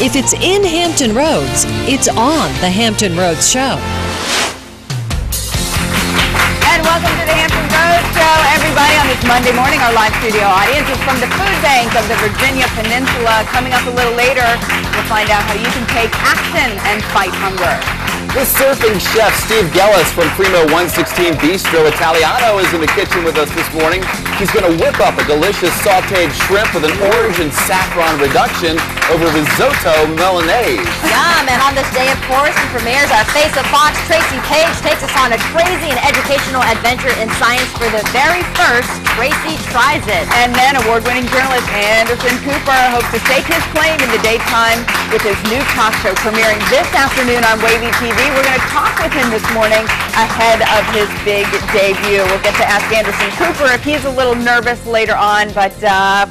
If it's in Hampton Roads, it's on the Hampton Roads Show. And welcome to the Hampton Roads Show, everybody, on this Monday morning. Our live studio audience is from the Food Bank of the Virginia Peninsula. Coming up a little later, we'll find out how you can take action and fight hunger. The surfing chef Steve Gellis from Primo 116 Bistro Italiano is in the kitchen with us this morning. He's going to whip up a delicious sautéed shrimp with an orange and saffron reduction over risotto Milanese. Yum! And on this day, of course, he premieres our Face of Fox. Tracy Page takes us on a crazy and educational adventure in science for the very first Tracy Tries It. And then award-winning journalist Anderson Cooper hopes to stake his claim in the daytime with his new talk show premiering this afternoon on Wavy TV. We're going to talk with him this morning ahead of his big debut. We'll get to ask Anderson Cooper if he's a little nervous later on, but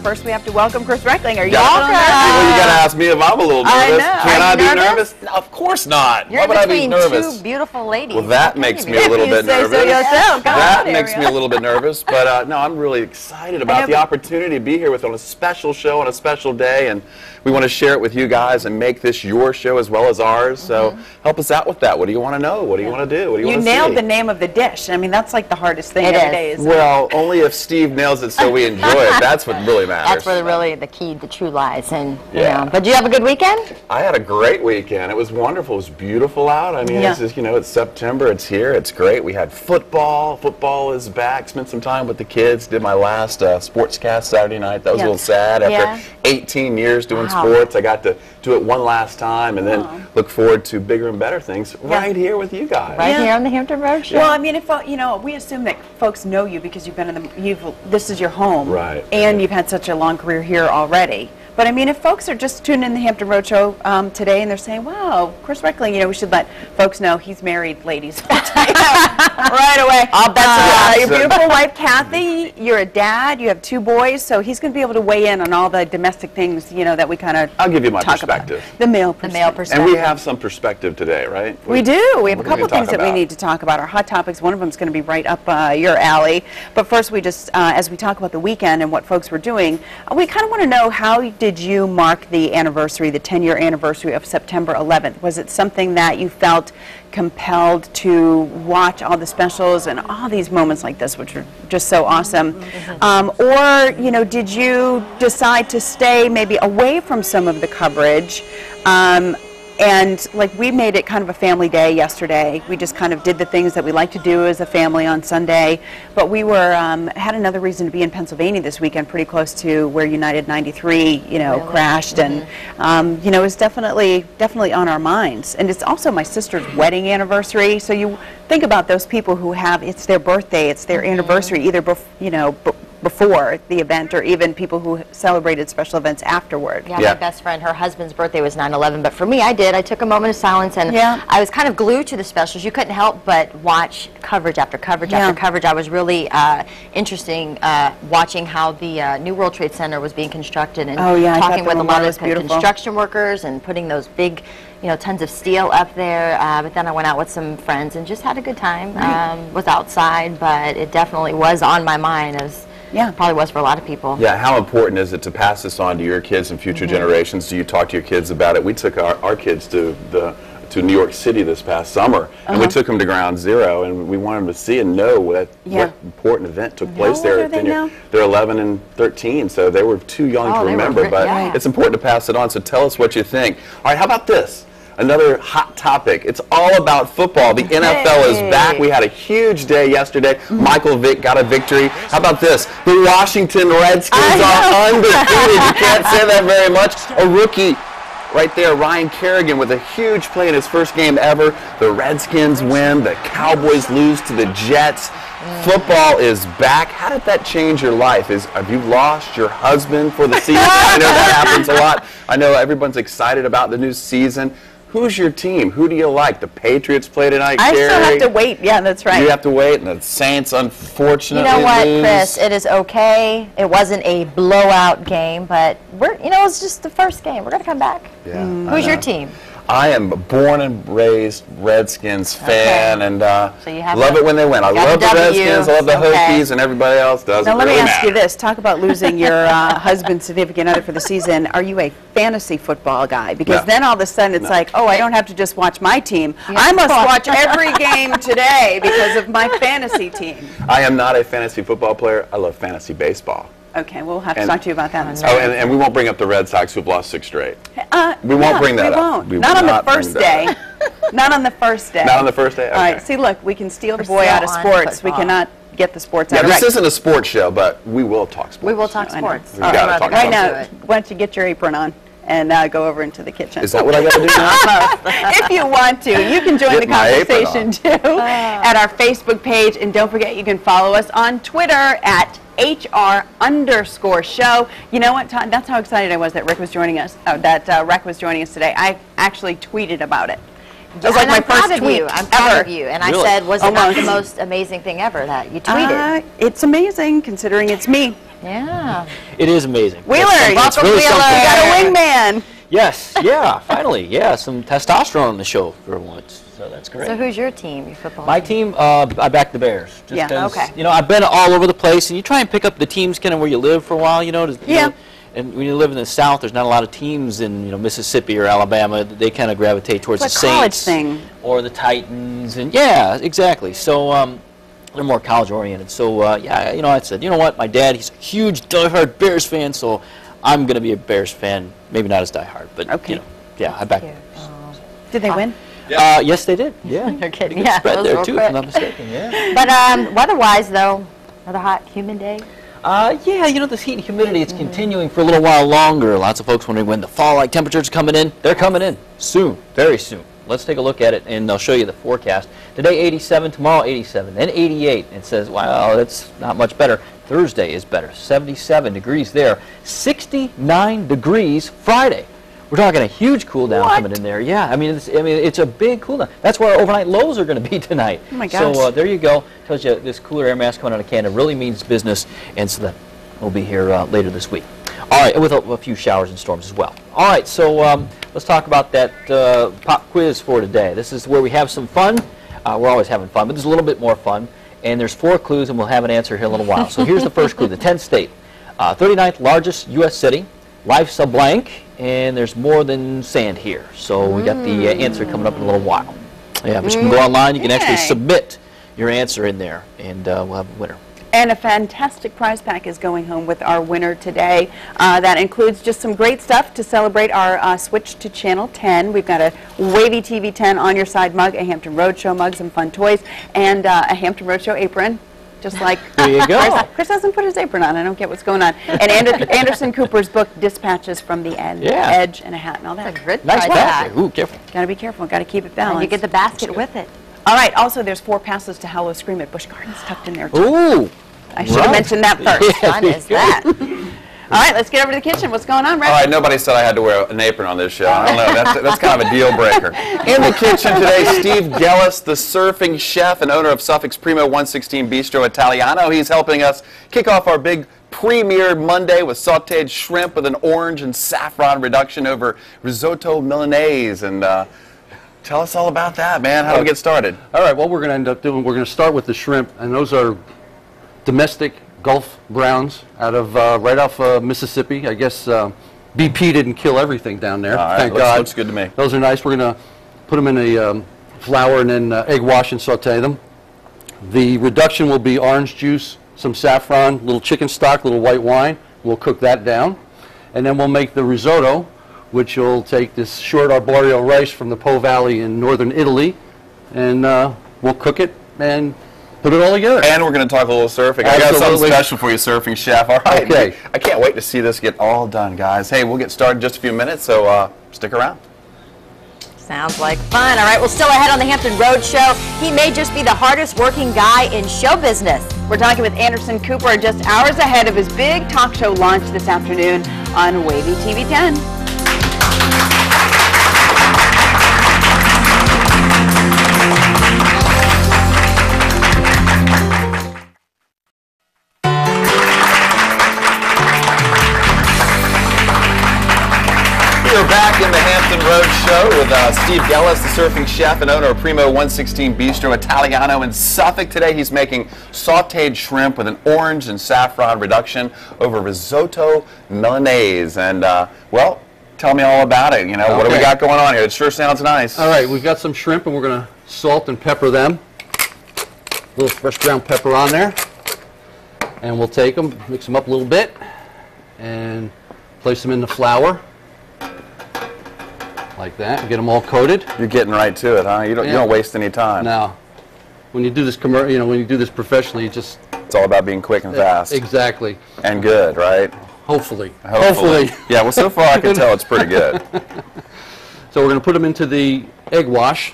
first we have to welcome Chris Reckling. Are you all nervous? Well, you got to ask me if I'm a little nervous. Can I be nervous? No, of course not. You're Why would I be nervous? Two beautiful ladies. Well, that makes me a little bit nervous. So yourself. That makes me a little bit nervous, but no, I'm really excited about the opportunity to be here with on a special show on a special day, and we want to share it with you guys and make this your show as well as ours. So help us out with that. What do you want to know? What do you want to do? What do you want to see? You nailed the name of the dish. I mean, that's like the hardest thing every day. Isn't well, only if Steve nails it so we enjoy it. That's what really matters. That's where really the key, the true lies. And you know. But did you have a good weekend? I had a great weekend. It was wonderful. It was beautiful out. I mean, it's just, you know, it's September. It's here. It's great. We had football. Football is back. Spent some time with the kids. Did my last sportscast Saturday night. That was a little sad. After 18 years doing sports, I got to do it one last time, and then look forward to bigger and better things right here with you guys. Right here on the Hampton Roads Show. Well, I mean, if you know, we assume that folks know you because you've been in this is your home, right? And you've had such a long career here already. But I mean, if folks are just tuning in the Hampton Roads Show today and they're saying, "Wow, Chris Reckling," you know, we should let folks know he's married, ladies. Right away. I'll bet your beautiful wife, Kathy. You're a dad. You have 2 boys, so he's going to be able to weigh in on all the domestic things, you know, that we kind of. I'll give you my perspective. The male perspective. And we have some perspective today, right? We do. We have a couple of things that we need to talk about. Our hot topics. One of them is going to be right up your alley. But first, we just, as we talk about the weekend and what folks were doing, we kind of want to know, how did you mark the anniversary, the 10-year anniversary of September 11th? Was it something that you felt compelled to watch all the specials and all these moments like this, which are just so awesome? Or, you know, did you decide to stay maybe away from some of the coverage? And like, we made it kind of a family day yesterday. We just kind of did the things that we like to do as a family on Sunday. But we were had another reason to be in Pennsylvania this weekend, pretty close to where United 93, you know, crashed, and you know, it was definitely on our minds. And it's also my sister's wedding anniversary. So you think about those people who have, it's their birthday, it's their anniversary, either before the event, or even people who celebrated special events afterward. Yeah, my best friend, her husband's birthday was 9/11, but for me, I took a moment of silence, and I was kind of glued to the specials. You couldn't help but watch coverage after coverage after coverage. I was really interesting watching how the New World Trade Center was being constructed, and talking with a lot of construction workers and putting those big, you know, tons of steel up there. But then I went out with some friends and just had a good time. Was outside, but it definitely was on my mind, as probably was for a lot of people. Yeah, how important is it to pass this on to your kids and future generations? Do you talk to your kids about it? We took our kids to New York City this past summer, and we took them to Ground Zero, and we wanted them to see and know what important event took place there. They're 11 and 13, so they were too young to remember, but it's important to pass it on. So tell us what you think. All right, how about this? Another hot topic. It's all about football. The NFL is back. We had a huge day yesterday. Michael Vick got a victory. How about this? The Washington Redskins are undefeated. You can't say that very much. A rookie right there, Ryan Kerrigan, with a huge play in his first game ever. The Redskins win. The Cowboys lose to the Jets. Football is back. How did that change your life? Have you lost your husband for the season? I know that happens a lot. I know everyone's excited about the new season. Who's your team? Who do you like? The Patriots play tonight, I still have to wait. Yeah, that's right. You have to wait, and the Saints, unfortunately, you know what, lose. Chris? It is okay. It wasn't a blowout game, but it was just the first game. We're going to come back. Yeah. Who's your team? I am born and raised Redskins fan, and so you have love it when they win. I love the Redskins, I love the Hokies, and everybody else doesn't Now let really me ask matter. you this. Talk about losing your husband, significant other for the season. Are you a fantasy football guy? Because No. then all of a sudden it's like, oh, I don't have to just watch my team. I must watch every game today because of my fantasy team. I am not a fantasy football player. I love fantasy baseball. Okay, we'll have to talk to you about that. In a Oh, second. and we won't bring up the Red Sox who've lost 6 straight. We yeah, won't bring that we up. Won't. We not will on not the first bring day. that Not on the first day. Not on the first day? Okay. All right, see, look, we can steal the We're boy still out of on sports. We football. cannot get the sports Yeah, out of this rec. isn't a sports show, but we will talk sports. We will talk I know. sports. We've gotta talk Right sports. now, why don't you get your apron on and go over into the kitchen. Is that what I got to do now? If you want to, you can join Get the my apron conversation too at our Facebook page, and don't forget you can follow us on Twitter at HR_show. You know what, Todd? That's how excited I was that Rick was joining us. Rec was joining us today. I actually tweeted about it. It was like my first tweet I'm proud ever. of you. And I Really? said, was it not the Almost. most amazing thing ever that you tweeted? It's amazing considering it's me. Yeah. It is amazing. Wheeler, It's welcome, really Wheeler. something. We got a wingman. Yes, yeah, finally, yeah, some testosterone on the show for once, so that's great. So who's your team, your football My team? team, I back the Bears. Just Yeah, 'cause, okay. You know, I've been all over the place, and you try and pick up the teams kind of where you live for a while, you know. Yeah. And when you live in the South, there's not a lot of teams in, Mississippi or Alabama. They kind of gravitate towards It's the a college Saints thing. or the Titans, and yeah, exactly. So they're more college oriented. So yeah, I said, you know what, my dad, he's a huge diehard Bears fan, so I'm gonna be a Bears fan. Maybe not as diehard, but Okay. yeah, I back. Cute. Did they win? Yes, they did. Yeah, They're kidding. pretty good Yeah, spread those there were too, quick. if I'm not mistaken. Yeah. But weather-wise, though, another hot, humid day. Yeah, this heat and humidity, it's continuing for a little while longer. Lots of folks wondering when the fall-like temperatures are coming in. They're coming in soon, very soon. Let's take a look at it, and I'll show you the forecast. Today, 87, tomorrow, 87, then 88. It says, wow, that's not much better. Thursday is better, 77 degrees there, 69 degrees Friday. We're talking a huge cool down coming in there. Yeah, it's a big cool down. That's where our overnight lows are going to be tonight. Oh my gosh. So there you go. Tells you this cooler air mass coming out of Canada really means business, and so that will be here later this week. All right, with a few showers and storms as well. All right, so let's talk about that pop quiz for today. This is where we have some fun. We're always having fun, but there's a little bit more fun. And there's 4 clues, and we'll have an answer here in a little while. So here's the first clue: the 10th state, 39th largest U.S. city. Life's a blank, and there's more than sand here. So we got the answer coming up in a little while. Yeah, but you can go online. You can actually Okay. submit your answer in there, and we'll have a winner. And a fantastic prize pack is going home with our winner today. That includes just some great stuff to celebrate our switch to Channel 10. We've got a Wavy TV 10 on your side mug, a Hampton Roadshow mug, some fun toys, and a Hampton Roadshow apron. Just like There you go. Chris hasn't put his apron on. I don't get what's going on. And Anderson Cooper's book, Dispatches from the Edge, and a hat and all that. That's a good Nice prize pack. pack. Ooh, careful. Got to be careful. Got to keep it And balanced. you get the basket with it. All right. Also, there's 4 passes to Hello Scream at Busch Gardens tucked in there too. Ooh. I should have mentioned that first. Yeah, Fun there is you go. that? All right, let's get over to the kitchen. What's going on, Rick? All right, nobody said I had to wear an apron on this show. I don't know. That's kind of a deal breaker. In the kitchen today, Steve Gellis, the surfing chef and owner of Suffolk's Primo 116 Bistro Italiano. He's helping us kick off our big premiere Monday with sautéed shrimp with an orange and saffron reduction over risotto Milanese. And tell us all about that, man. How do we get started? All right, what we're going to end up doing, we're going to start with the shrimp, and those are domestic Gulf browns out of right off Mississippi. I guess BP didn't kill everything down there. All right, Thank God. looks good to me. Those are nice. We're going to put them in a flour and then egg wash and saute them. The reduction will be orange juice, some saffron, little chicken stock, little white wine. We'll cook that down. And then we'll make the risotto, which will take this short arboreal rice from the Po Valley in northern Italy, and we'll cook it and put it all together. And we're going to talk a little surfing. I got something Absolutely. special for you, surfing chef. All right. Okay. I can't wait to see this get all done, guys. Hey, we'll get started in just a few minutes, so stick around. Sounds like fun. All right, well, still ahead on the Hampton Road Show. He may just be the hardest working guy in show business. We're talking with Anderson Cooper just hours ahead of his big talk show launch this afternoon on Wavy TV 10. We're Back in the Hampton Road Show with Steve Gellis, the surfing chef and owner of Primo 116 Bistro Italiano in Suffolk. Today he's making sautéed shrimp with an orange and saffron reduction over risotto Milanese. And, well, tell me all about it. You know, what do we got going on here? It sure sounds nice. All right, we've got some shrimp, and we're going to salt and pepper them. A little fresh ground pepper on there. And we'll take them, mix them up a little bit, and place them in the flour. Like that, and get them all coated. You're getting right to it, huh? You don't waste any time. No. When you do this when you do this professionally, it's all about being quick and fast. Exactly. And good, right? Hopefully. Yeah, well, so far I can tell it's pretty good. So we're going to put them into the egg wash.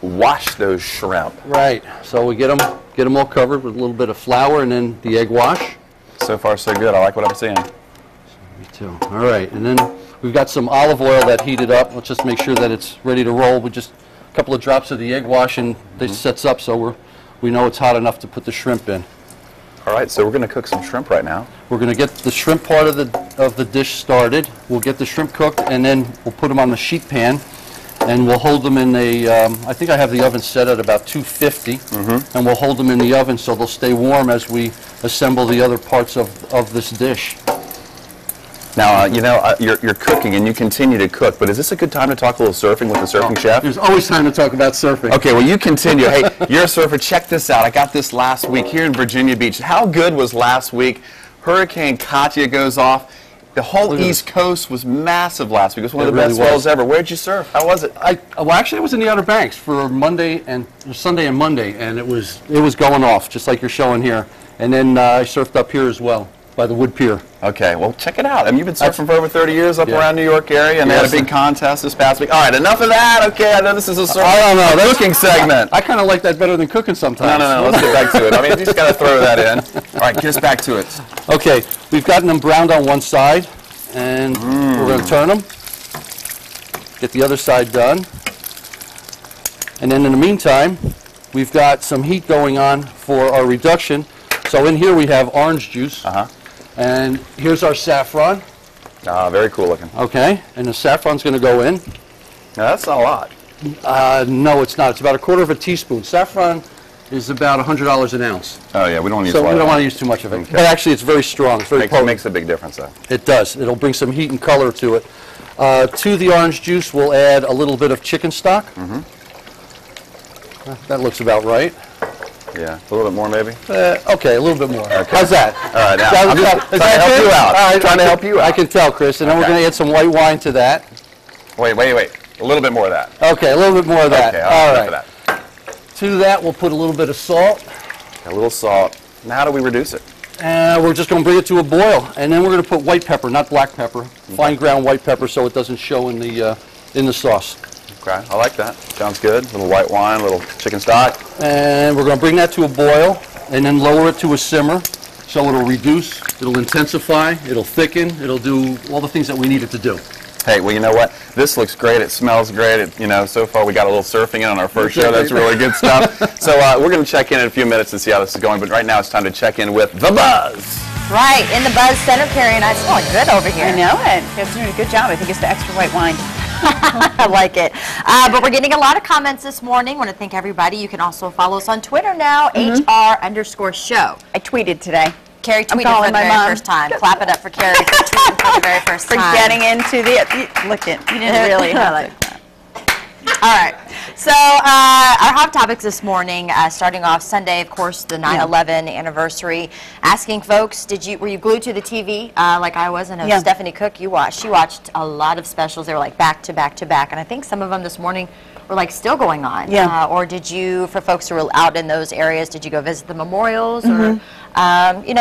Wash those shrimp. Right. So we get them all covered with a little bit of flour and then the egg wash. So far so good. I like what I'm seeing. Me too. All right. And then we've got some olive oil that heated up. Let's just make sure that it's ready to roll with just a couple of drops of the egg wash, and this sets up so we know it's hot enough to put the shrimp in. All right, so we're going to cook some shrimp right now. We're going to get the shrimp part of the dish started. We'll get the shrimp cooked, and then we'll put them on the sheet pan, and we'll hold them in I think I have the oven set at about 250, and we'll hold them in the oven so they'll stay warm as we assemble the other parts of this dish. Now, you know, you're cooking and you continue to cook, but is this a good time to talk a little surfing with the surfing chef? There's always time to talk about surfing. Okay, well, you continue. Hey, you're a surfer. Check this out. I got this last week here in Virginia Beach. How good was last week? Hurricane Katia goes off. The whole East Coast was massive last week. It was one of the best swells ever. Where'd you surf? How was it? Well, actually, I was in the Outer Banks for Sunday and Monday, and it was going off, just like you're showing here. And then I surfed up here as well, by the Wood Pier. Okay, well, check it out. I mean, you've been surfing for over 30 years up around New York area, and they had a big contest this past week. All right, enough of that. Okay, I know this is a cooking segment. I kind of like that better than cooking sometimes. No, let's get back to it. I mean, you just got to throw that in. All right, get us back to it. Okay, we've gotten them browned on one side, and we're going to turn them, get the other side done. And then in the meantime, we've got some heat going on for our reduction. So in here we have orange juice. And here's our saffron. Very cool looking. Okay, and the saffron's going to go in. Now, that's not a lot. No, it's not. It's about 1/4 of a teaspoon. Saffron is about $100 an ounce. Oh, yeah, we don't use So we don't want to use too much of it. But actually, it's very strong. It's very potent. Makes a big difference, though. It does. It'll bring some heat and color to it. To the orange juice, we'll add a little bit of chicken stock. That looks about right. Yeah, a little bit more maybe? Okay, a little bit more. Okay. How's that? All right, now, I'm just trying to help you out. All right, trying to help you out. I can tell, Chris. And then we're going to add some white wine to that. Wait. A little bit more of that. Okay, a little bit more of that. Okay, all right. That. To that, we'll put a little bit of salt. A little salt. Now, how do we reduce it? We're just going to bring it to a boil. And then we're going to put white pepper, not black pepper. Fine ground white pepper so it doesn't show in the sauce. Okay, I like that. Sounds good. A little white wine, a little chicken stock. And we're going to bring that to a boil and then lower it to a simmer so it'll reduce, it'll intensify, it'll thicken, it'll do all the things that we need it to do. Hey, well, you know what? This looks great. It smells great. So far we got a little surfing in on our first show. That's really good stuff. So we're going to check in a few minutes and see how this is going. But right now it's time to check in with The Buzz. Right, in the Buzz Center, Carrie and I. It's going good over here. I know it. It's doing a good job. I think it's the extra white wine. I like it. But we're getting a lot of comments this morning. I want to thank everybody. You can also follow us on Twitter now, HR_show. I tweeted today. Carrie tweeted for the very first time. Clap it up for Carrie for tweeting for the very first time. For getting into look at, you didn't really highlight that. All right. So our hot topics this morning, starting off Sunday, of course, the 9/11 anniversary. Asking folks, were you glued to the TV like I was? I know Stephanie Cook, she watched a lot of specials. They were like back to back to back, and I think some of them this morning were like still going on. Or did you, for folks who were out in those areas, did you go visit the memorials or?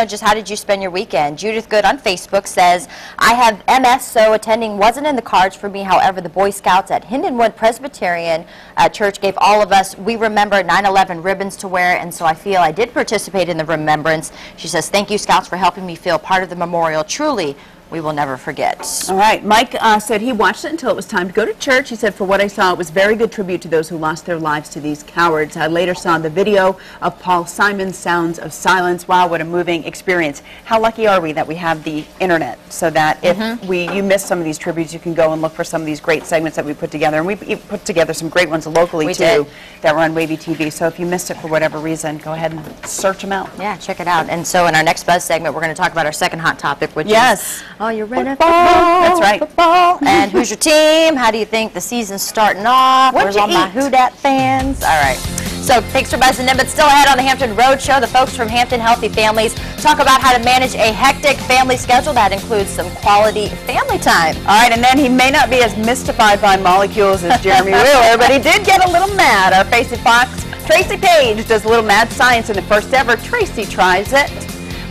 Just how did you spend your weekend? Judith Good on Facebook says, I have MS, so attending wasn't in the cards for me. However, the Boy Scouts at Hindenwood Presbyterian Church gave all of us, we remember 9/11 ribbons to wear, and so I feel I did participate in the remembrance. She says, thank you, Scouts, for helping me feel part of the memorial. Truly, we will never forget. All right. Mike said he watched it until it was time to go to church. He said, for what I saw, it was a very good tribute to those who lost their lives to these cowards. I later saw the video of Paul Simon's Sounds of Silence. Wow, what a moving experience. How lucky are we that we have the internet so that if you miss some of these tributes, you can go and look for some of these great segments that we put together. And we put together some great ones locally, too, that were on Wavy TV. So if you missed it for whatever reason, go ahead and search them out. Yeah, check it out. And so in our next Buzz segment, we're going to talk about our second hot topic, which is... Oh, you're ready? Football. That's right. Football. And who's your team? How do you think the season's starting off? Where's all my Who Dat fans? All right. So thanks for buzzing in, but still ahead on the Hampton Road Show, the folks from Hampton Healthy Families talk about how to manage a hectic family schedule that includes some quality family time. All right, and then he may not be as mystified by molecules as Jeremy Wheeler, but he did get a little mad. Our Facey Fox, Tracy Page, does a little mad science in the first ever Tracy Tries It.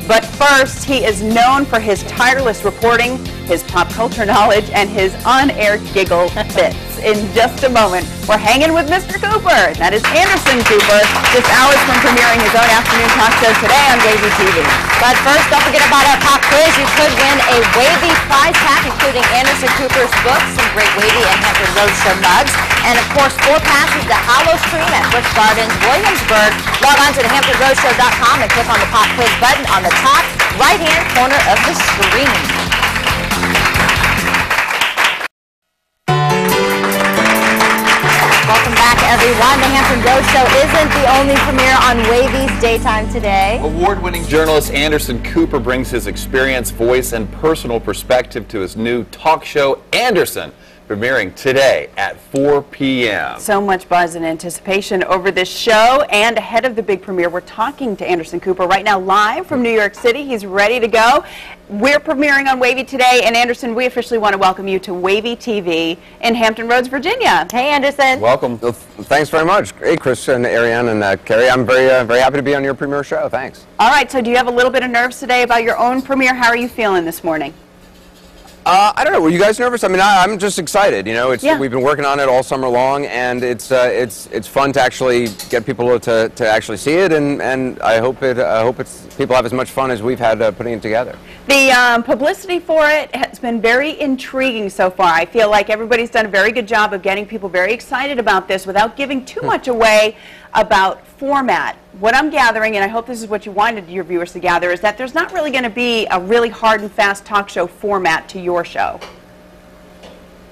But first, he is known for his tireless reporting, his pop culture knowledge, and his on-air giggle fits. In just a moment, we're hanging with Mr. Cooper. That is Anderson Cooper, just hours from premiering his own afternoon talk show today on Wavy TV. But first, don't forget about our pop quiz. You could win a Wavy prize pack, including Anderson Cooper's books, some great Wavy and Hampton Road Show mugs, and of course, 4 passes to Hollow Stream at Busch Gardens, Williamsburg. Log on to the HamptonRoadShow.com and click on the pop quiz button on the top right-hand corner of the screen. Welcome back, everyone. The Hampton Road Show isn't the only premiere on Wavy's daytime today. Award-winning journalist Anderson Cooper brings his experience, voice, and personal perspective to his new talk show, Anderson, premiering today at 4 p.m. So much buzz and anticipation over this show, and ahead of the big premiere, we're talking to Anderson Cooper right now live from New York City. He's ready to go. We're premiering on Wavy today, and Anderson, we officially want to welcome you to Wavy TV in Hampton Roads, Virginia. Hey, Anderson. Welcome. Well, thanks very much. Hey, Chris and Ariane and Carrie. I'm very happy to be on your premiere show. Thanks. All right, so do you have a little bit of nerves today about your own premiere? How are you feeling this morning? I don't know. Were you guys nervous? I mean, I'm just excited. You know, we've been working on it all summer long, and it's fun to actually get people to actually see it, and I hope people have as much fun as we've had putting it together. The publicity for it has been very intriguing so far. I feel like everybody's done a very good job of getting people very excited about this without giving too much away about format. What I'm gathering, and I hope this is what you wanted your viewers to gather, is that there's not really going to be a really hard and fast talk show format to your show.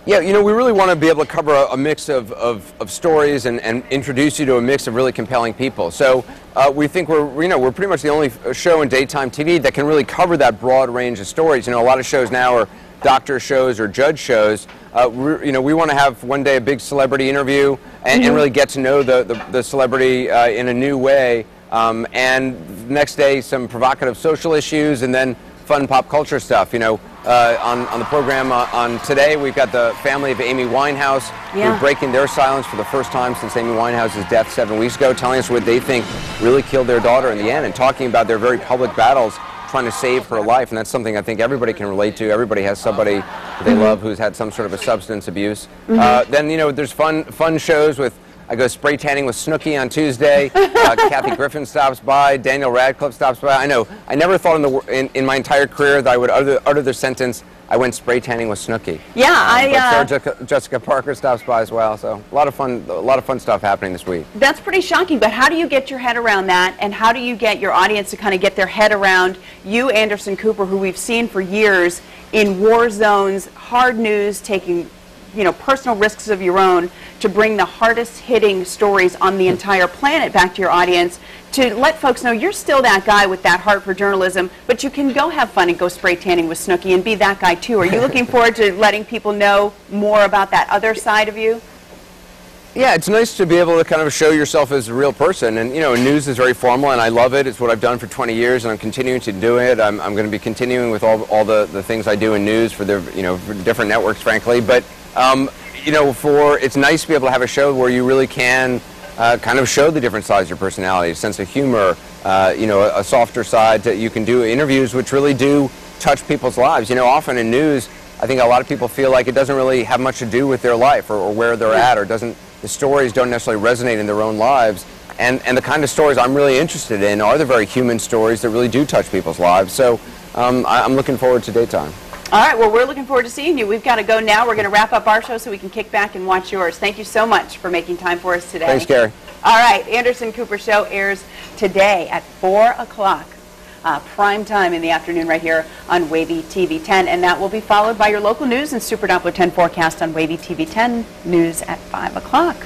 Yeah, you know, we really want to be able to cover a mix of stories and introduce you to a mix of really compelling people. So we think we're pretty much the only show in daytime TV that can really cover that broad range of stories. You know, a lot of shows now are doctor shows or judge shows. You know, we want to have one day a big celebrity interview and really get to know the celebrity in a new way. And the next day, some provocative social issues, and then fun pop culture stuff. You know, on the program on today, we've got the family of Amy Winehouse, who's breaking their silence for the first time since Amy Winehouse's death 7 weeks ago, telling us what they think really killed their daughter in the end, and talking about their very public battles trying to save her life. And that's something I think everybody can relate to. Everybody has somebody that they love who's had some sort of a substance abuse. Then, you know, there's fun shows with, I go spray tanning with Snooki on Tuesday. Kathy Griffin stops by. Daniel Radcliffe stops by. I know. I never thought in my entire career that I would utter the sentence, I went spray tanning with Snooki. Yeah, but Jessica Parker stops by as well. So a lot of fun stuff happening this week. That's pretty shocking, but how do you get your head around that, and how do you get your audience to kind of get their head around you, Anderson Cooper, who we've seen for years in war zones, hard news, taking personal risks of your own to bring the hardest hitting stories on the entire planet back to your audience, to let folks know you're still that guy with that heart for journalism, but you can go have fun and go spray tanning with Snooki and be that guy too. Are you looking forward to letting people know more about that other side of you? Yeah, it's nice to be able to kind of show yourself as a real person. And, you know, news is very formal, and I love it. It's what I've done for 20 years, and I'm continuing to do it. I'm going to be continuing with all the things I do in news for for different networks, frankly. But it's nice to be able to have a show where you really can kind of show the different sides of your personality, a sense of humor, a softer side. You can do interviews which really do touch people's lives. You know, often in news, I think a lot of people feel like it doesn't really have much to do with their life or where they're at, or the stories don't necessarily resonate in their own lives. And the kind of stories I'm really interested in are the very human stories that really do touch people's lives. So I'm looking forward to daytime. All right, well, we're looking forward to seeing you. We've got to go now. We're going to wrap up our show so we can kick back and watch yours. Thank you so much for making time for us today. Thanks, Gary. All right, Anderson Cooper Show airs today at 4 o'clock. Prime time in the afternoon right here on Wavy TV 10, and that will be followed by your local news and Super Doppler 10 forecast on Wavy TV 10 news at 5 o'clock.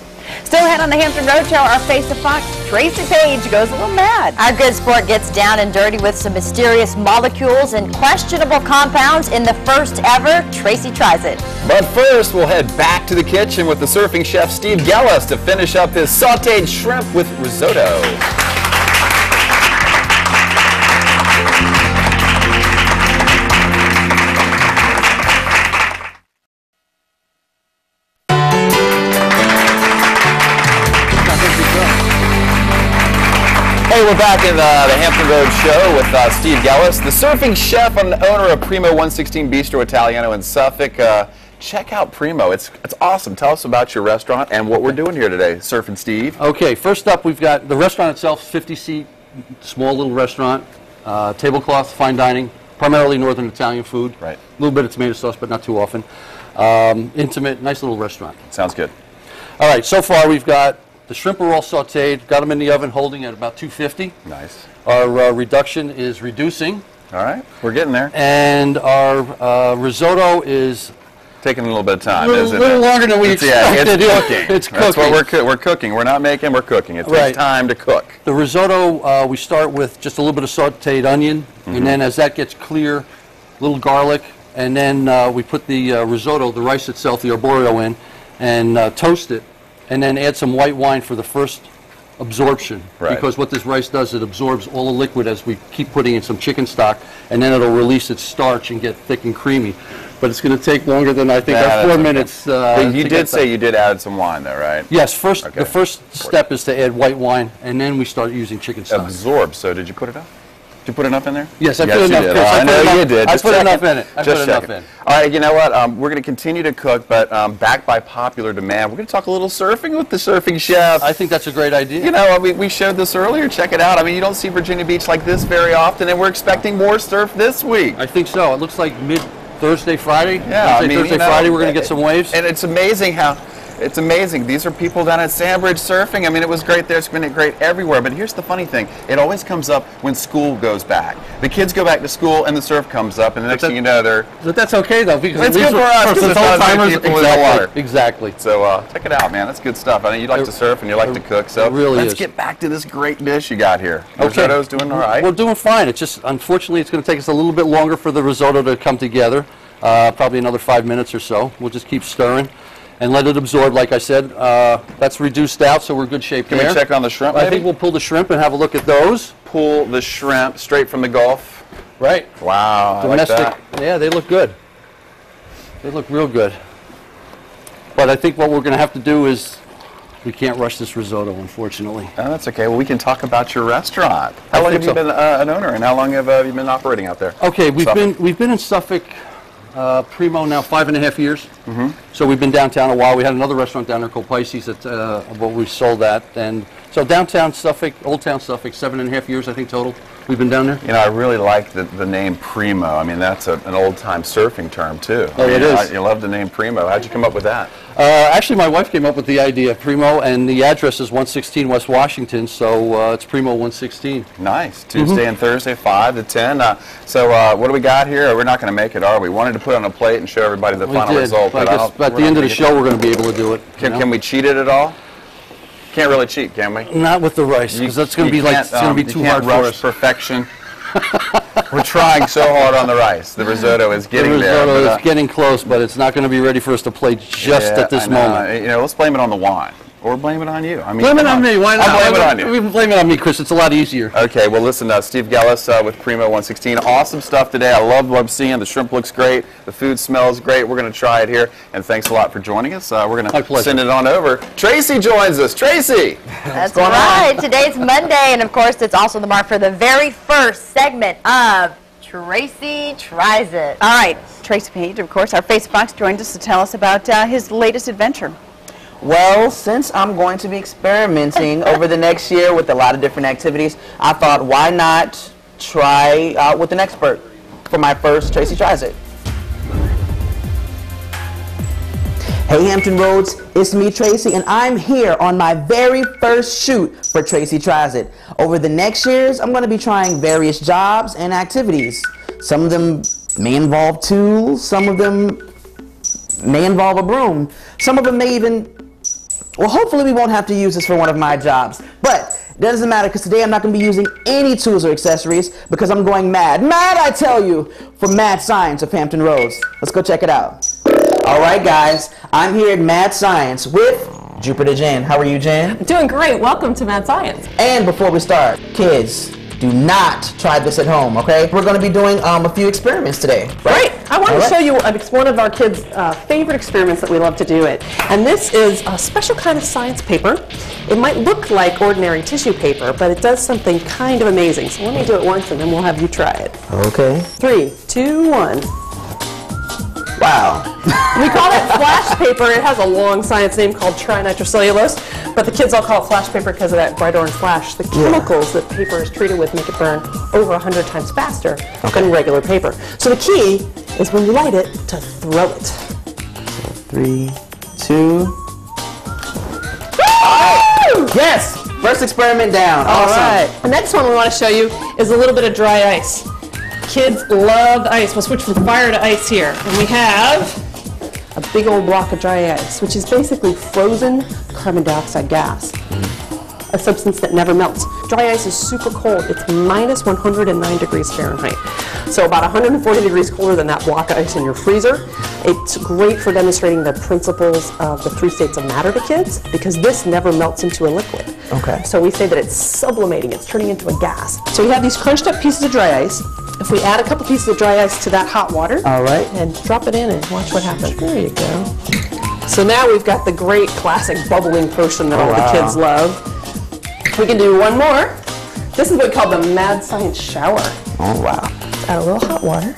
Still ahead on the Hampton Road Show, our Face to Fox, Tracy Page goes a little mad. Our good sport gets down and dirty with some mysterious molecules and questionable compounds in the first ever Tracy Tries It. But first, we'll head back to the kitchen with the surfing chef Steve Gellis to finish up his sautéed shrimp with risotto. Hey, we're back in the Hampton Road Show with Steve Gellis, the surfing chef and owner of Primo 116 Bistro Italiano in Suffolk. Check out Primo. It's awesome. Tell us about your restaurant and what we're doing here today, Surfing Steve. Okay, first up, we've got the restaurant itself, 50-seat, small little restaurant, tablecloth, fine dining, primarily northern Italian food. Right. A little bit of tomato sauce, but not too often. Intimate, nice little restaurant. Sounds good. All right, so far we've got the shrimp are all sautéed, got them in the oven holding at about 250. Nice. Our reduction is reducing. All right, we're getting there. And our risotto is taking a little bit of time, a isn't little it? longer than we expected. Yeah, it's cooking. It's cooking. That's what we're cooking. We're not making, we're cooking. It takes time to cook. The risotto, we start with just a little bit of sautéed onion, and then as that gets clear, a little garlic, and then we put the risotto, the rice itself, the arborio in, and toast it, and then add some white wine for the first absorption. Right. Because what this rice does, it absorbs all the liquid as we keep putting in some chicken stock, and then it'll release its starch and get thick and creamy. But it's going to take longer than I think our 4 minutes. You did say you did add some wine though, right? Yes, the first step is to add white wine, and then we start using chicken stock. Absorb, so did you put it up? Did you put enough in there? Yes, I put enough. I know you did. I put enough in it. I put enough in. All right, you know what? We're going to continue to cook, but backed by popular demand, we're going to talk a little surfing with the surfing chef. I think that's a great idea. You know, we showed this earlier. Check it out. I mean, you don't see Virginia Beach like this very often, and we're expecting more surf this week. I think so. It looks like mid-Thursday, Friday. Yeah, I mean, Thursday, Friday, we're going to get some waves. And it's amazing how... It's amazing. These are people down at Sandbridge surfing. I mean, it was great there. It's been great everywhere. But here's the funny thing. It always comes up when school goes back. The kids go back to school and the surf comes up, and the next thing you know, they're... But that's okay, though, because it's good for us because it's not as many people in the water. Exactly. So check it out, man. That's good stuff. I know you like to surf and you like to cook, so let's get back to this great dish you got here. Risotto's doing all right? We're doing fine. It's just, unfortunately, it's going to take us a little bit longer for the risotto to come together. Probably another 5 minutes or so. We'll just keep stirring and let it absorb. Like I said, that's reduced out, so we're in good shape there. Can we check on the shrimp, maybe? I think we'll pull the shrimp and have a look at those. Pull the shrimp straight from the Gulf. Right. Wow, Domestic. I like that. Yeah, they look good. They look real good. But I think what we're going to have to do is, we can't rush this risotto, unfortunately. Oh, that's okay. Well, we can talk about your restaurant. How long have you been an owner, and how long have you been operating out there? Okay, we've been in Suffolk, Primo now 5.5 years. So we've been downtown a while. We had another restaurant down there called Pisces that we sold that, and so downtown Suffolk, Old Town Suffolk, 7.5 years I think total. We've been down there. You know, I really like the name Primo. I mean, that's an old-time surfing term too. Oh, it is. You love the name Primo. How'd you come up with that? Actually, my wife came up with the idea, Primo, and the address is 116 West Washington, so it's Primo 116. Nice. Tuesday and Thursday, 5 to 10. So what do we got here? We're not going to make it, are we? Wanted to put it on a plate and show everybody the final result. But I guess at the end of the show, we're going to be able to do it. Can we cheat it at all? Can't really cheat, can we? Not with the rice, because that's going to be like, it's going to be too hard for us. Perfection. We're trying so hard on the rice. The risotto is getting there. The risotto is getting close, but it's not going to be ready for us to plate just at this moment. You know, let's blame it on the wine. Or blame it on you. I mean, blame it on me. Why not? I'll blame it on you. We can blame it on me, Chris. It's a lot easier. Okay, well, listen, Steve Gellis with Primo 116. Awesome stuff today. I love what I'm seeing. The shrimp looks great. The food smells great. We're going to try it here. And thanks a lot for joining us. We're going to send it on over. Tracy joins us. Tracy! That's right. Today's Monday, and of course, it's also the mark for the very first segment of Tracy Tries It. All right, Tracy Page, of course, our Face Fox, joined us to tell us about his latest adventure. Well, since I'm going to be experimenting over the next year with a lot of different activities, I thought, why not try out with an expert for my first Tracy Tries It. Hey Hampton Roads, it's me Tracy, and I'm here on my very first shoot for Tracy Tries It. Over the next years, I'm going to be trying various jobs and activities. Some of them may involve tools, some of them may involve a broom, some of them may even, well, hopefully we won't have to use this for one of my jobs. But it doesn't matter, because today I'm not going to be using any tools or accessories because I'm going mad. Mad, I tell you, for Mad Science of Hampton Roads. Let's go check it out. All right, guys, I'm here at Mad Science with Jupiter Jen. How are you, Jen? Doing great. Welcome to Mad Science. And before we start, kids, do not try this at home, okay? We're going to be doing a few experiments today. Right? I want to show you one of our kids' favorite experiments that we love to do it. And this is a special kind of science paper. It might look like ordinary tissue paper, but it does something kind of amazing. So let me do it once, and then we'll have you try it. Okay. 3, 2, 1. Wow. We call it flash paper. It has a long science name called trinitrocellulose, but the kids all call it flash paper because of that bright orange flash. The chemicals that paper is treated with make it burn over 100 times faster than regular paper. So the key is when you light it to throw it. 3, 2. Yes! First experiment down. All Awesome. right. The next one we want to show you is a little bit of dry ice. Kids love ice. We'll switch from fire to ice here. And we have a big old block of dry ice, which is basically frozen carbon dioxide gas, a substance that never melts. Dry ice is super cold. It's minus 109 degrees Fahrenheit. So about 140 degrees colder than that block of ice in your freezer. It's great for demonstrating the principles of the 3 states of matter to kids because this never melts into a liquid. Okay. So we say that it's sublimating, it's turning into a gas. So you have these crunched up pieces of dry ice. If we add a couple pieces of dry ice to that hot water, all right, and drop it in and watch what happens. There you go. So now we've got the great classic bubbling potion that all the kids love. We can do one more. This is what we call the Mad Science shower. Oh, wow. Let's add a little hot water.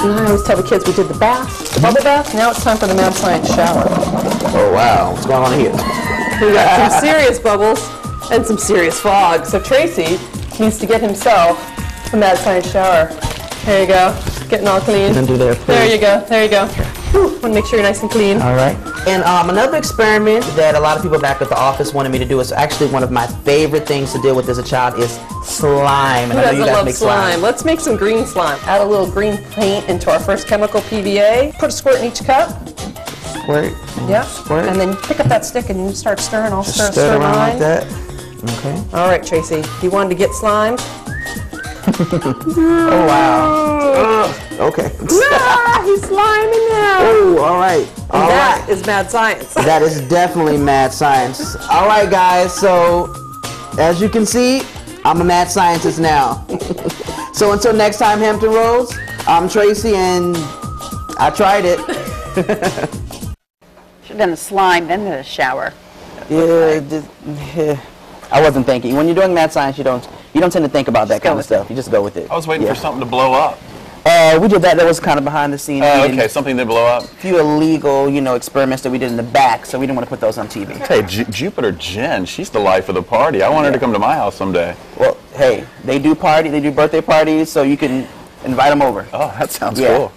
And I always tell the kids we did the bath, the bubble bath. Now it's time for the Mad Science shower. Oh, wow. What's going on here? We got some serious bubbles and some serious fog. So Tracy needs to get himself a Mad Science shower. There you go. Getting all clean. Undo there, please. There you go. There you go. Want to make sure you're nice and clean. All right. And another experiment that a lot of people back at the office wanted me to do is actually one of my favorite things to deal with as a child is slime. And Who I know you doesn't guys love make slime? Let's make some green slime. Add a little green paint into our first chemical PVA. Put a squirt in each cup. Squirt. Yep. Squirt. And then pick up that stick and you start stirring. I'll Just stir around mine. like that. Okay. All right, Tracy. You wanted to get slimed? Oh, wow. Okay. Ah, he's sliming now. Oh, all right. All That right. is Mad Science. That is definitely Mad Science. All right, guys. So, as you can see, I'm a mad scientist now. So until next time, Hampton Roads, I'm Tracy, and I tried it. Should have done the slime, then the shower. Yeah, I wasn't thinking. When you're doing mad science, you don't tend to think about that kind of stuff. You just go with it. I was waiting for something to blow up. We did that. That was kind of behind the scenes. Oh, okay, something did blow up. A few illegal, experiments that we did in the back, so we didn't want to put those on TV. Hey, Jupiter Jen, she's the life of the party. I want her to come to my house someday. Well, hey, they do birthday parties, so you can invite them over. Oh, that sounds cool.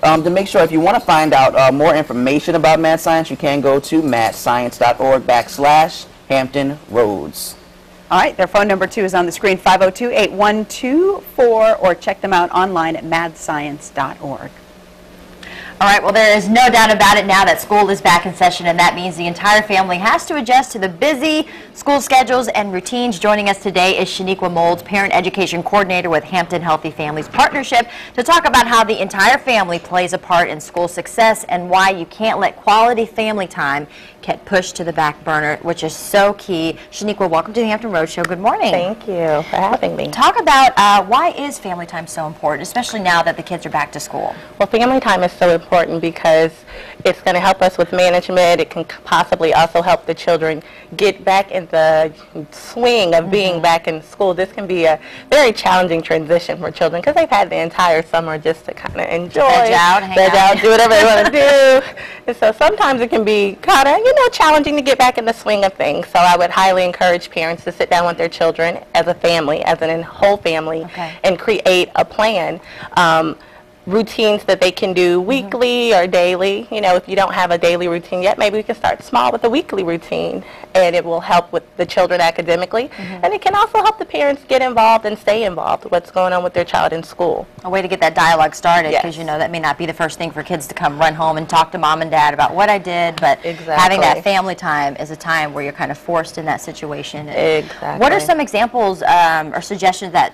To make sure, if you want to find out more information about Mad Science, you can go to madscience.org/Hampton Roads. All right, their phone number, too, is on the screen, 502-8124, or check them out online at madscience.org. All right, well, there is no doubt about it now that school is back in session, and that means the entire family has to adjust to the busy school schedules and routines. Joining us today is Shaniqua Molds, Parent Education Coordinator with Hampton Healthy Families Partnership, to talk about how the entire family plays a part in school success and why you can't let quality family time get pushed to the back burner, which is so key. Shaniqua, welcome to the Hampton Road Show. Good morning. Thank you for having me. Talk about why is family time so important, especially now that the kids are back to school? Well, family time is so important because it's going to help us with management. It can possibly also help the children get back in the swing of being back in school. This can be a very challenging transition for children because they've had the entire summer just to kind of enjoy, veg out, do whatever they want to do. And so sometimes it can be kind of, challenging to get back in the swing of things. So I would highly encourage parents to sit down with their children as a family, as a whole family, and create a plan. routines that they can do weekly or daily. You know, if you don't have a daily routine yet, maybe we can start small with a weekly routine, and it will help with the children academically, and it can also help the parents get involved and stay involved with what's going on with their child in school. A way to get that dialogue started, because you know that may not be the first thing for kids to come run home and talk to mom and dad about what I did, but having that family time is a time where you're kind of forced in that situation. Exactly. What are some examples or suggestions that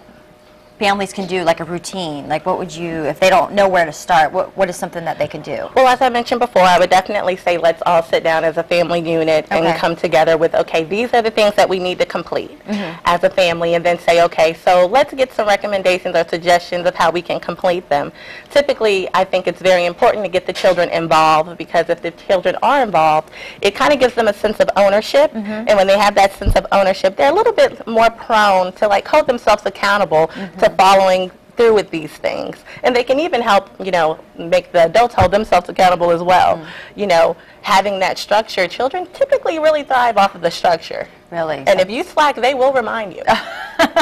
families can do, like a routine? Like, what would you, if they don't know where to start, what is something that they can do? Well, as I mentioned before, I would definitely say let's all sit down as a family unit and come together with, okay, these are the things that we need to complete as a family, and then say, okay, so let's get some recommendations or suggestions of how we can complete them. Typically, I think it's very important to get the children involved, because if the children are involved, it kind of gives them a sense of ownership, and when they have that sense of ownership, they're a little bit more prone to like hold themselves accountable to following through with these things. And they can even help, you know, make the adults hold themselves accountable as well. You know, having that structure, children typically really thrive off of the structure. Really? And if you slack, they will remind you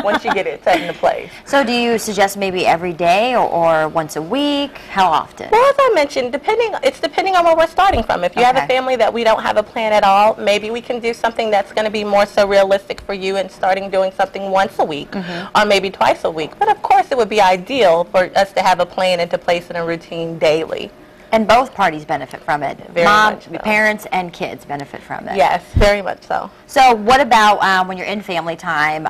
once you get it set into place. So do you suggest maybe every day or once a week? How often? Well, as I mentioned, it's depending on where we're starting from. If you have a family that we don't have a plan at all, maybe we can do something that's going to be more so realistic for you and starting doing something once a week or maybe twice a week. But of course, it would be ideal for us to have a plan into place and a routine daily. And both parties benefit from it. Very Mom, much so. Parents, and kids benefit from it. Yes, very much so. So what about when you're in family time,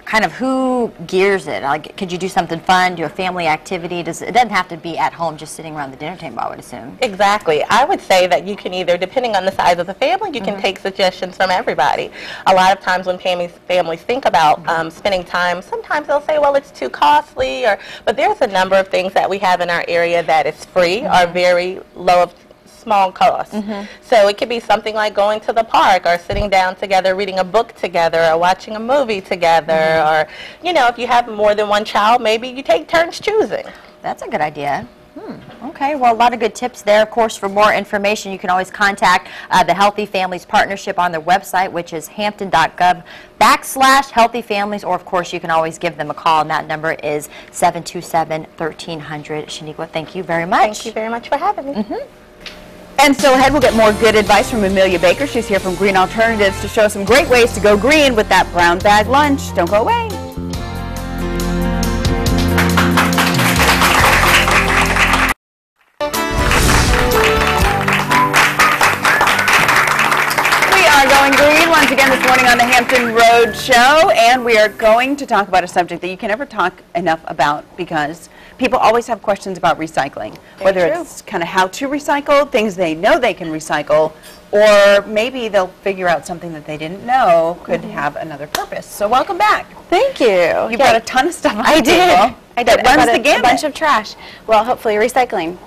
kind of who gears it? Like, could you do something fun, do a family activity? It doesn't have to be at home just sitting around the dinner table, I would assume. Exactly. I would say that you can either, depending on the size of the family, you can take suggestions from everybody. A lot of times when families think about spending time, sometimes they'll say, well, it's too costly, but there's a number of things that we have in our area that is free or very low of small cost. So it could be something like going to the park or sitting down together, reading a book together, or watching a movie together, or, you know, if you have more than one child, maybe you take turns choosing. That's a good idea. Okay, well, a lot of good tips there. Of course, for more information, you can always contact the Healthy Families Partnership on their website, which is hampton.gov/Healthy Families, or of course, you can always give them a call, and that number is 727-1300. Shaniqua, thank you very much. Thank you very much for having me. And still ahead, we'll get more good advice from Amelia Baker. She's here from Green Alternatives to show us some great ways to go green with that brown bag lunch. Don't go away. We are going green once again this morning on the Hampton Road Show, and we are going to talk about a subject that you can never talk enough about, because people always have questions about recycling, whether it's kind of how to recycle, things they know they can recycle, or maybe they'll figure out something that they didn't know could have another purpose. So welcome back. Thank you. You brought a ton of stuff on I the did. table. I did. That runs the a gamut. bunch of trash. Well, hopefully recycling.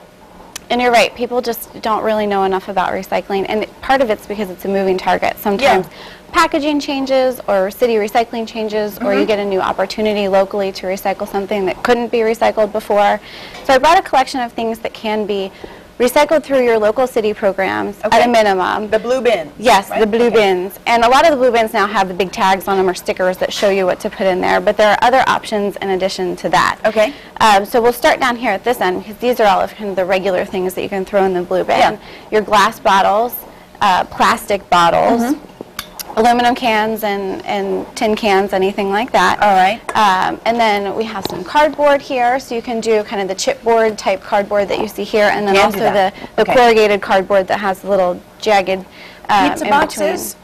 And you're right, people just don't really know enough about recycling, and part of it's because it's a moving target. Sometimes packaging changes or city recycling changes, or you get a new opportunity locally to recycle something that couldn't be recycled before. So I brought a collection of things that can be recycled through your local city programs at a minimum. The blue bins. Yes, the blue bins. And a lot of the blue bins now have the big tags on them or stickers that show you what to put in there, but there are other options in addition to that. Okay. So we'll start down here at this end, because these are all of kind of the regular things that you can throw in the blue bin. Your glass bottles, plastic bottles, aluminum cans and tin cans, anything like that. All right. And then we have some cardboard here, so you can do kind of the chipboard type cardboard that you see here, and then also the corrugated cardboard that has the little jagged pizza boxes?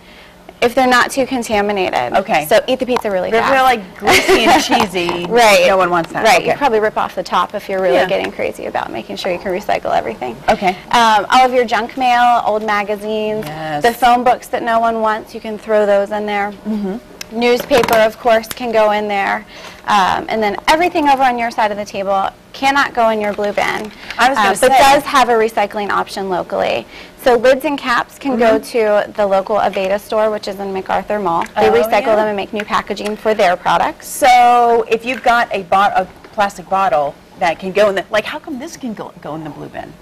If they're not too contaminated. Okay. So eat the pizza really fast. If they're like greasy and cheesy, right. No one wants that. Right. Okay. You probably rip off the top if you're really getting crazy about making sure you can recycle everything. Okay. All of your junk mail, old magazines, the phone books that no one wants, you can throw those in there. Newspaper, of course, can go in there. And then everything over on your side of the table cannot go in your blue bin. I was going to say. But does have a recycling option locally. So lids and caps can go to the local Aveda store, which is in MacArthur Mall. They recycle them and make new packaging for their products. So if you've got a plastic bottle that can go in the, like, how come this can go in the blue bin?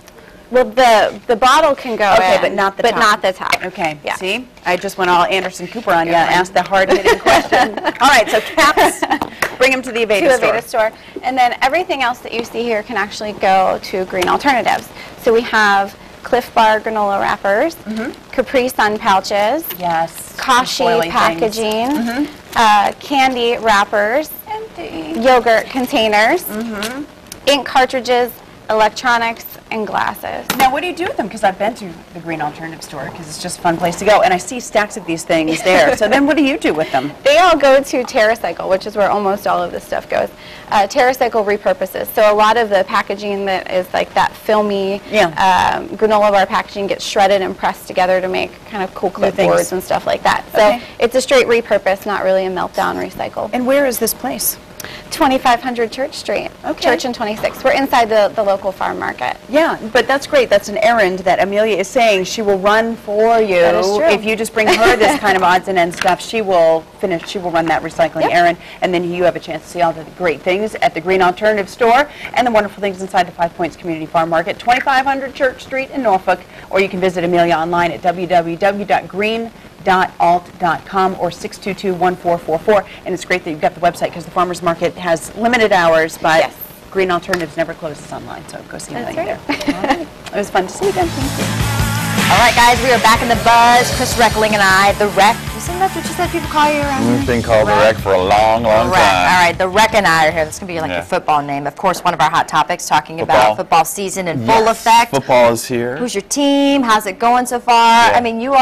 Well, the bottle can go Okay, in, but not the top. But not the top. Okay, Yeah. see? I just went all Anderson Cooper on you, asked the hard-hitting question. All right, so caps, bring them to the Aveda To store. Aveda store. And then everything else that you see here can actually go to Green Alternatives. So we have Cliff Bar granola wrappers, Capri Sun pouches, Yes. Kashi foily packaging, candy wrappers, Empty. yogurt containers, ink cartridges, electronics, and glasses. Now, what do you do with them? Because I've been to the Green Alternative store because it's just a fun place to go, and I see stacks of these things there. So then what do you do with them? They all go to TerraCycle, which is where almost all of this stuff goes. TerraCycle repurposes. So a lot of the packaging that is like that filmy granola bar packaging gets shredded and pressed together to make kind of cool clipboards and stuff like that. So it's a straight repurpose, not really a meltdown recycle. And where is this place? 2500 Church Street, Church and 26. We're inside the local farm market. Yeah, but that's great. That's an errand that Amelia is saying she will run for you. That is true. If you just bring her this kind of odds and ends stuff, she will finish, she will run that recycling errand, and then you have a chance to see all the great things at the Green Alternative store and the wonderful things inside the 5 Points Community Farm Market, 2500 Church Street in Norfolk, or you can visit Amelia online at www.green.alt.com or 622-1444. And it's great that you've got the website because the farmers market has limited hours, but Green Alternatives never closes online, so go see Amelia there. All right. It was fun to see you again. Thank you. All right, guys, we are back in the buzz. Chris Reckling and I, the Wreck. Isn't that what you said people call you around here? We've been called the Wreck for a long, long Wreck. time. All right, the Wreck and I are here. This is going to be like your football name. Of course, one of our hot topics, talking about football season in full effect. Football is here. Who's your team? How's it going so far? I mean, you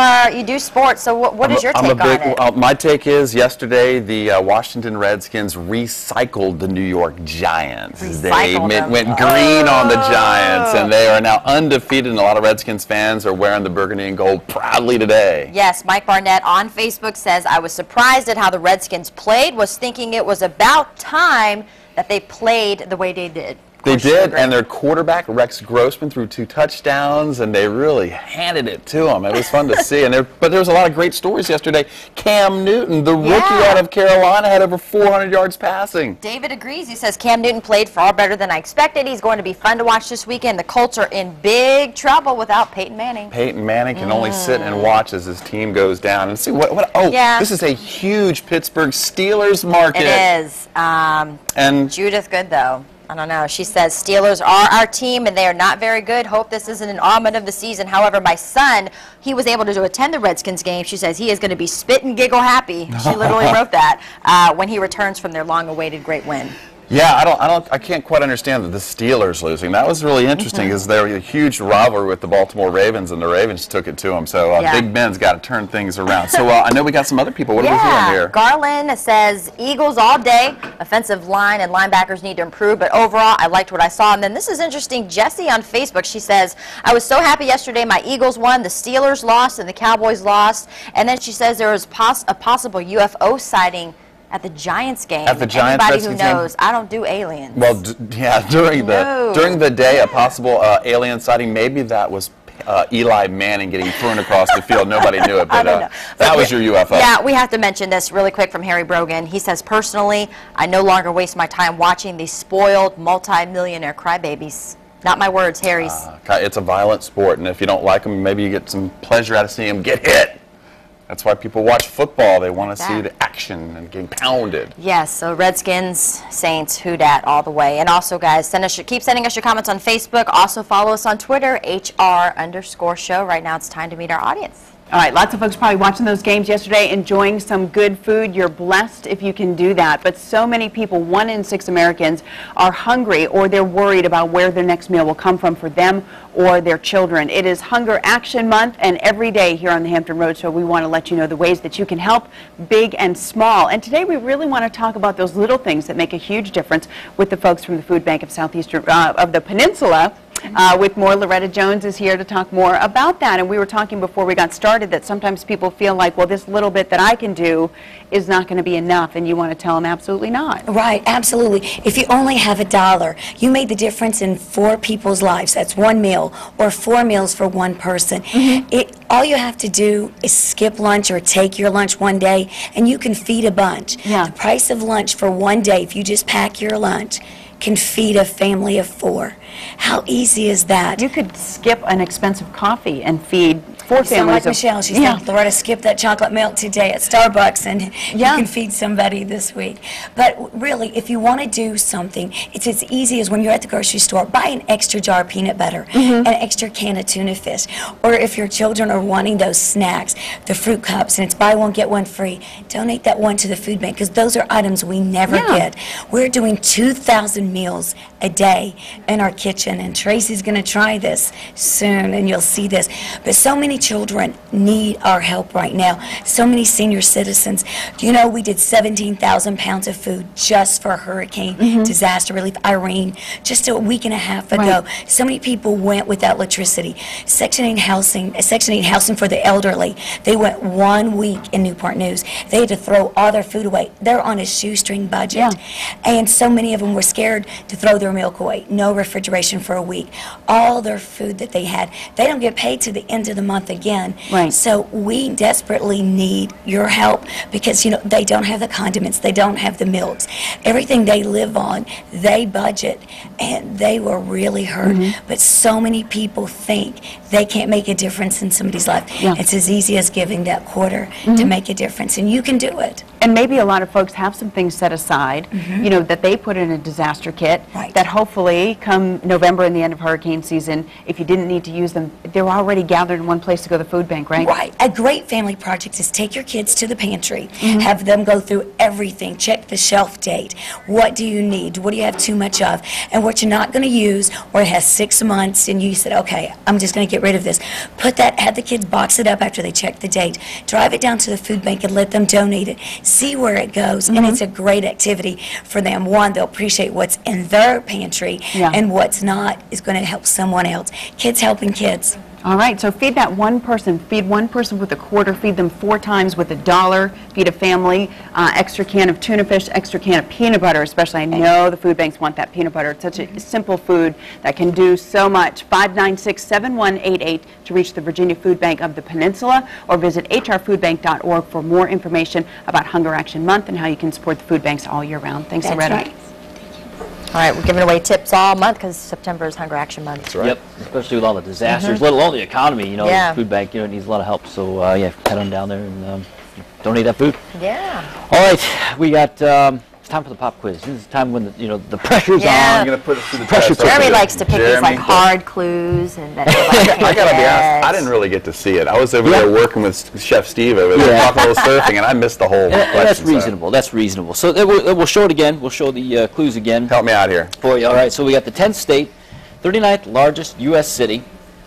do sports, so what is your take on it? My take is yesterday the Washington Redskins recycled the New York Giants. They went green on the Giants, and they are now undefeated, and a lot of Redskins fans are wearing the burgundy and gold proudly today. Yes, Mike Barnett on Facebook says, I was surprised at how the Redskins played, was thinking it was about time that they played the way they did. They did, and their quarterback, Rex Grossman, threw 2 touchdowns, and they really handed it to him. It was fun to see. But there was a lot of great stories yesterday. Cam Newton, the rookie out of Carolina, had over 400 yards passing. David agrees. He says Cam Newton played far better than I expected. He's going to be fun to watch this weekend. The Colts are in big trouble without Peyton Manning. Peyton Manning can only sit and watch as his team goes down. And see this is a huge Pittsburgh Steelers market. It is. And Judith Good, though. I don't know. She says, Steelers are our team, and they are not very good. Hope this isn't an omen of the season. However, my son, he was able to attend the Redskins game. She says he is going to be spit and giggle happy. She literally wrote that when he returns from their long-awaited great win. Yeah, I can't quite understand that the Steelers losing. That was really interesting because they were a huge rivalry with the Baltimore Ravens, and the Ravens took it to them. So Big Ben's got to turn things around. So I know we got some other people. What are we hearing here? Garland says Eagles all day. Offensive line and linebackers need to improve, but overall, I liked what I saw. And then this is interesting. Jessie on Facebook, she says, I was so happy yesterday. My Eagles won, the Steelers lost, and the Cowboys lost. And then she says there was a possible UFO sighting at the Giants game. At the Giants Anybody who game? knows, I don't do aliens. Well, during the day, a possible alien sighting. Maybe that was Eli Manning getting thrown across the field. Nobody knew it, but that was your UFO. Yeah, we have to mention this really quick from Harry Brogan. He says, personally, I no longer waste my time watching these spoiled multi-millionaire crybabies. Not my words, Harry's. It's a violent sport, and if you don't like them, maybe you get some pleasure out of seeing them get hit. That's why people watch football. They want to see the action and getting pounded. Yes, so Redskins, Saints, who dat all the way. And also, guys, keep sending us your comments on Facebook. Also, follow us on Twitter, HR_show. Right now, it's time to meet our audience. All right, lots of folks probably watching those games yesterday, enjoying some good food. You're blessed if you can do that. But so many people, 1 in 6 Americans, are hungry or they're worried about where their next meal will come from for them or their children. It is Hunger Action Month, and every day here on the Hampton Road Show, we want to let you know the ways that you can help, big and small. And today we really want to talk about those little things that make a huge difference with the folks from the Food Bank of Southeastern of the Peninsula. With more, Loretta Jones is here to talk more about that. And we were talking before we got started that sometimes people feel like, well, this little bit that I can do is not going to be enough, and you want to tell them absolutely not. Right, absolutely. If you only have $1, you made the difference in 4 people's lives. That's 1 meal or 4 meals for 1 person. All you have to do is skip lunch or take your lunch one day, and you can feed a bunch. Yeah. The price of lunch for 1 day, if you just pack your lunch, can feed a family of 4. How easy is that? You could skip an expensive coffee and feed 4 Sound families like of... Michelle. She's like, Loretta, skip that chocolate milk today at Starbucks, and you can feed somebody this week. But really, if you want to do something, it's as easy as when you're at the grocery store, buy an extra jar of peanut butter, an extra can of tuna fish. Or if your children are wanting those snacks, the fruit cups, and it's buy one, get one free, donate that one to the food bank, because those are items we never get. We're doing 2,000 meals a day in our kitchen, and Tracy's going to try this soon, and you'll see this. But so many children need our help right now. So many senior citizens. Do you know we did 17,000 pounds of food just for hurricane disaster relief, Irene, just a week and a half ago. So many people went without electricity. Section 8 housing for the elderly. They went 1 week in Newport News. They had to throw all their food away. They're on a shoestring budget. And so many of them were scared to throw their milk away. No refrigeration for a week. All their food that they had, they don't get paid to the end of the month again. So we desperately need your help, because, you know, they don't have the condiments, they don't have the milks. Everything they live on, they budget, and they were really hurt. But so many people think they can't make a difference in somebody's life. It's as easy as giving that quarter to make a difference, and you can do it. And maybe a lot of folks have some things set aside, you know, that they put in a disaster kit, that hopefully come November and the end of hurricane season, if you didn't need to use them, they were already gathered in one place to go to the food bank, right? Right. A great family project is take your kids to the pantry, have them go through everything, check the shelf date. What do you need? What do you have too much of? And what you're not going to use, or it has 6 months and you said, okay, I'm just going to get rid of this. Put that, have the kids box it up after they check the date. Drive it down to the food bank and let them donate it. See where it goes. And it's a great activity for them. One, they'll appreciate what's in their pantry, and what's not is going to help someone else. Kids helping kids. All right, so feed that one person. Feed one person with a quarter. Feed them 4 times with $1. Feed a family. Extra can of tuna fish, extra can of peanut butter, especially. I know the food banks want that peanut butter. It's such a simple food that can do so much. 596-7188 to reach the Virginia Food Bank of the Peninsula, or visit hrfoodbank.org for more information about Hunger Action Month and how you can support the food banks all year round. Thanks, Loretta. Right. All right, we're giving away tips all month because September is Hunger Action Month. That's right. Yep, especially with all the disasters, let alone the economy. You know, the food bank, you know, it needs a lot of help. So yeah, head on down there and donate that food. Yeah. All right, we got. It's time for the pop quiz. This is the time when the the pressure's on. I'm gonna put it through the pressure. Jeremy likes to pick these like hard clues and that. I gotta be honest, I didn't really get to see it. I was over there working with Chef Steve over there talking a little surfing, and I missed the whole question. That's reasonable. That's reasonable. So we'll show it again. We'll show the clues again. Help me out here. For you. All right. So we got the 10th state, 39th largest U.S. city.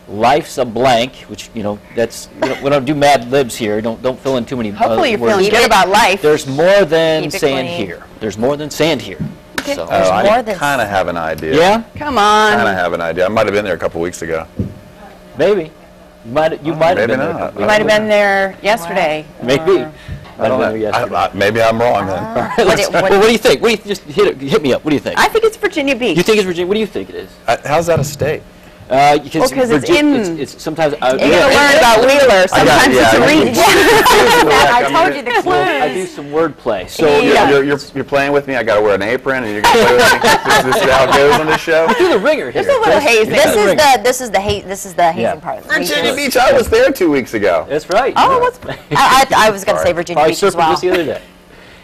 Life's a blank, which, you know, that's, we don't do Mad Libs here. Don't fill in too many Hopefully you're words. feeling good about life. There's more than sand here. There's more than sand here. So. I kind of have an idea. Yeah? Come on. Kind of have an idea. I might have been there a couple weeks ago. Maybe. You might have been there. You might have been there yesterday. Maybe. I don't know. Maybe I'm wrong then. What do you think? Just hit me up. What do you think? I think it's Virginia Beach. You think it's Virginia? What do you think it is? How's that a state? Because it's in. It's sometimes. You're going to learn about Wheeler. Sometimes it's a reach. I told you the clues. I do some wordplay. So you're playing with me. I got to wear an apron, and you're going to play with me. This is how it goes on this show. Do the ringer here. There's a little hazing. This is the hazing part. Virginia Beach. I was there 2 weeks ago. That's right. Oh, I was going to say Virginia Beach as well. This the other day.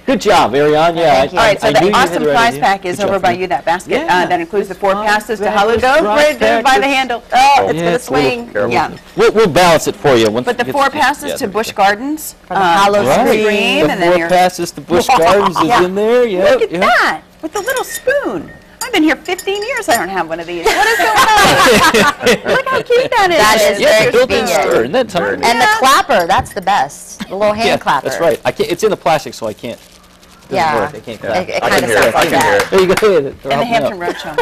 Good job, Ariane. Yeah. All right, so the awesome prize pack is over by you, that basket. That includes the 4 passes to Hollow Grove. Right there by the handle. Oh, it's going to swing. Yeah. We'll balance it for you. But the 4 passes to Busch Gardens from the Hollow Green. The 4 passes to Busch Gardens is in there. Look at that, with the little spoon. I've been here 15 years. I don't have one of these. What is going on? Look how cute that is. That is very convenient. And the clapper, that's the best. The little hand clapper. That's right. It's in the plastic, so I can't. Yeah. It can't clap. It kind of sounds like that. There you go. And the Hampton Roadshow.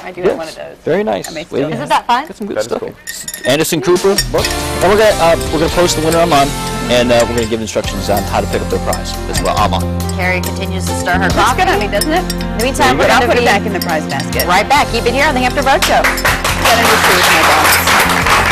I do have one of those. Very nice. Isn't that fun? Got some good stuff. Cool. Anderson Cooper book. And we're gonna post the winner online, and we're gonna give instructions on how to pick up their prize as well. Carrie continues to stir her coffee. Looks good on me, doesn't it? In the meantime, we're gonna put it back in the prize basket. Right back. Keep it here on the Hampton Roadshow. Got to with my boss.